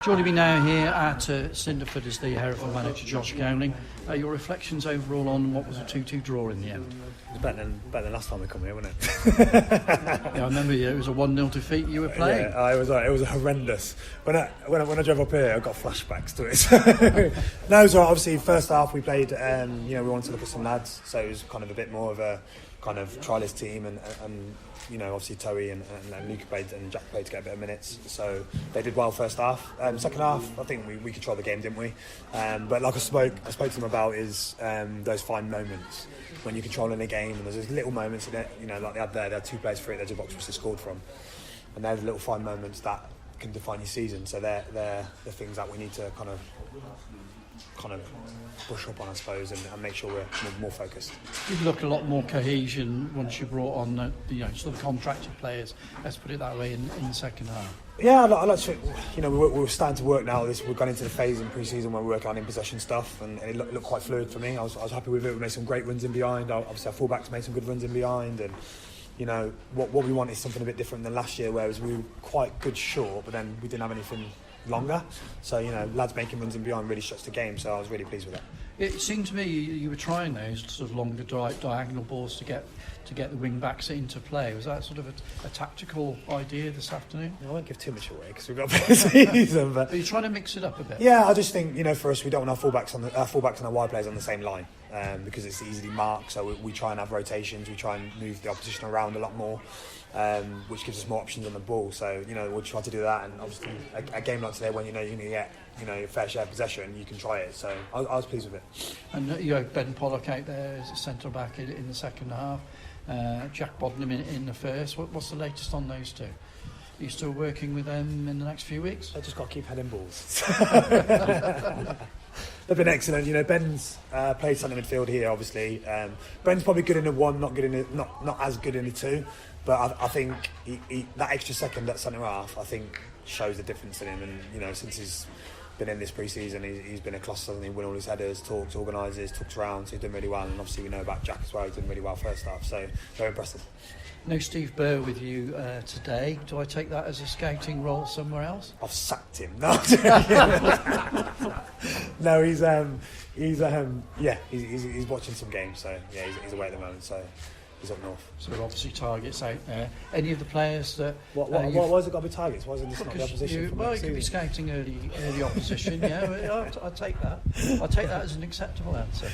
Joining me now here at Cinderford is the Hereford manager, Josh Gowling. Your reflections overall on what was a 2-2 draw in the end? It was better than last time we come here, wasn't it? Yeah, I remember it was a 1-0 defeat you were playing. Yeah, it was horrendous. When I drove up here, I got flashbacks to it. No, it was all right. Obviously, first half we played. We wanted to look at some lads, so it was kind of a bit more of a kind of trialist team, and obviously Toey and Luca played and Jack played to get a bit of minutes, so they did well first half. Second half, I think we controlled the game, didn't we? But like I spoke to them about is those fine moments when you're controlling a game, and there's those little moments in it, like they had 2 players free at the edge of the box which they scored from, and they're the little fine moments that can define your season. So they're the things that we need to kind of brush up on, I suppose, and make sure we're more focused. You've looked a lot more cohesion once you brought on sort of contracted players, let's put it that way, in the second half. Yeah, I like to, we're starting to work now. We've gone into the phase in pre-season where we're working on in-possession stuff, and it looked quite fluid for me. I was happy with it. We made some great runs in behind. Obviously, our fullbacks made some good runs in behind, and what we want is something a bit different than last year, whereas we were quite good short, but then we didn't have anything longer. So lads making runs in behind really shuts the game. So I was really pleased with that. It seemed to me you were trying those sort of longer diagonal balls to get the wing backs into play. Was that sort of a tactical idea this afternoon? I won't give too much away because we've got a season. But you're trying to mix it up a bit. Yeah, I just think for us, we don't want our fullbacks and our wide players on the same line. Because it's easily marked, so we try and have rotations. We try and move the opposition around a lot more, which gives us more options on the ball. So we'll try to do that. And obviously, a game like today, when you're going to get your fair share of possession, you can try it. So I was pleased with it. And you have Ben Pollock out there as a centre back in the second half. Jack Bodnam in the first. What's the latest on those two? Are you still working with them in the next few weeks? I just got to keep heading balls. They've been excellent. Ben's played centre midfield here. Obviously, Ben's probably good in the 1, not as good in the 2. But I think he, that extra second at centre half, I think, shows the difference in him. And since he's been in this pre-season, he's been a class. Hasn't he? Win all his headers, talks, organises, talks around. So he's done really well. And obviously we know about Jack as well. He's done really well first half. So very impressive. No Steve Burr with you today. Do I take that as a scouting role somewhere else? I've sacked him. No, no, he's watching some games. So yeah, he's away at the moment. So he's up north. So obviously targets out there. Any of the players that why has it got to be targets? Why isn't this not the opposition? You could be scouting early opposition. Yeah, I'll take that. I'll take that as an acceptable answer.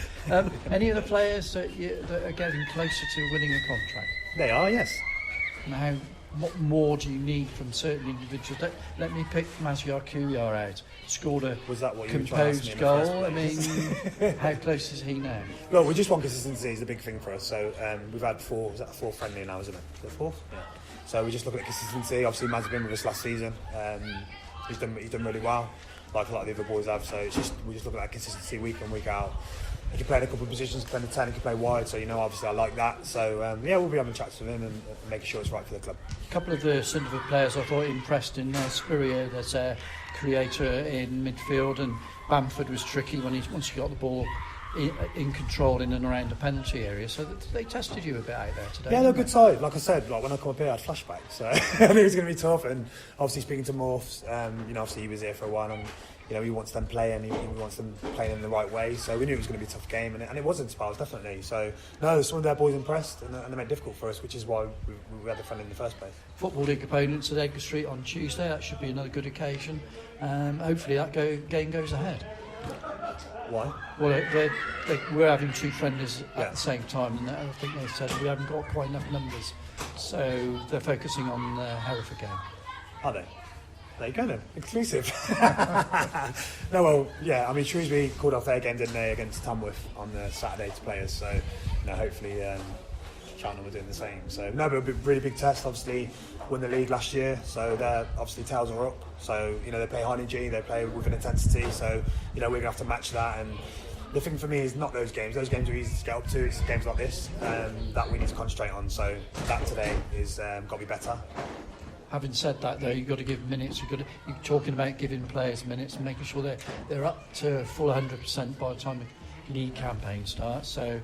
Any of the players that are getting closer to winning a contract? They are, yes. Now, what more do you need from certain individuals? Let me pick Maziar Kouliar out. Scored a composed goal. I mean, how close is he now? Well, we just want consistency is the big thing for us. So we've had 4. Was that the 4th friendly now, isn't it? The 4th? Yeah. So we just look at consistency. Obviously, Maz has been with us last season. He's done really well, like a lot of the other boys have. So we just look at that consistency week in, week out. He can play in a couple of positions, play in the 10, he can play wide, so obviously I like that. So we'll be having chats with him and making sure it's right for the club. A couple of the Cinderford players I thought impressed in Spurrier, that's a creator in midfield, and Bamford was tricky once he got the ball in control in and around the penalty area. So they tested you a bit out there today. Yeah, they're a good side. Like I said, when I come up here I had flashbacks, so I knew it was going to be tough. And obviously speaking to Morphs, obviously he was here for a while, and he wants them playing, he wants them playing in the right way. So we knew it was going to be a tough game, and it was in Spurs, definitely. So no, some of their boys impressed, and they made it difficult for us, which is why we had the fun in the first place. Football League opponents at Edgar Street on Tuesday. That should be another good occasion. Hopefully that game goes ahead. Why? Well, we're having 2 friendlies at the same time, and I think they said we haven't got quite enough numbers, so they're focusing on the Hereford game. Are they? There you go then, exclusive. No, well, yeah, I mean, Shrewsbury called off their game, didn't they, against Tamworth on the Saturday to play us, so hopefully Cheltenham were doing the same. So no, but a really big test. Obviously won the league last year, so they're obviously tails are up. So they play high energy, they play with an intensity. So we're gonna have to match that. And the thing for me is not those games. Those games are easy to get up to. It's games like this that we need to concentrate on. So that today is got to be better. Having said that, though, you've got to give minutes. You're talking about giving players minutes and making sure they're up to full 100% by the time the league campaign starts. So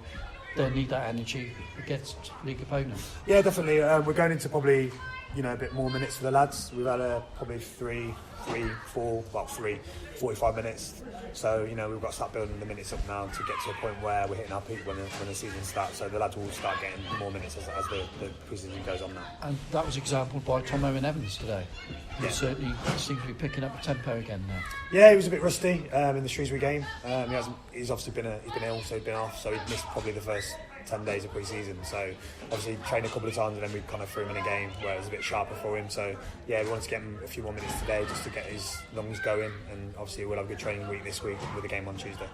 they need that energy against league opponents. Yeah, definitely. We're going into probably a bit more minutes for the lads. We've had probably 45 minutes. So, we've got to start building the minutes up now to get to a point where we're hitting our peak when the season starts. So the lads will start getting more minutes as the pre-season goes on now. And that was exampled by Tom Owen-Evans today. He certainly seems to be picking up the tempo again now. Yeah, he was a bit rusty in the Shrewsbury game. He's obviously been ill, so he's been off. So he missed probably the first 10 days of pre-season, so obviously trained a couple of times and then we kind of threw him in a game where it was a bit sharper for him. So yeah, we wanted to get him a few more minutes today just to get his lungs going, and obviously we'll have a good training week this week with the game on Tuesday.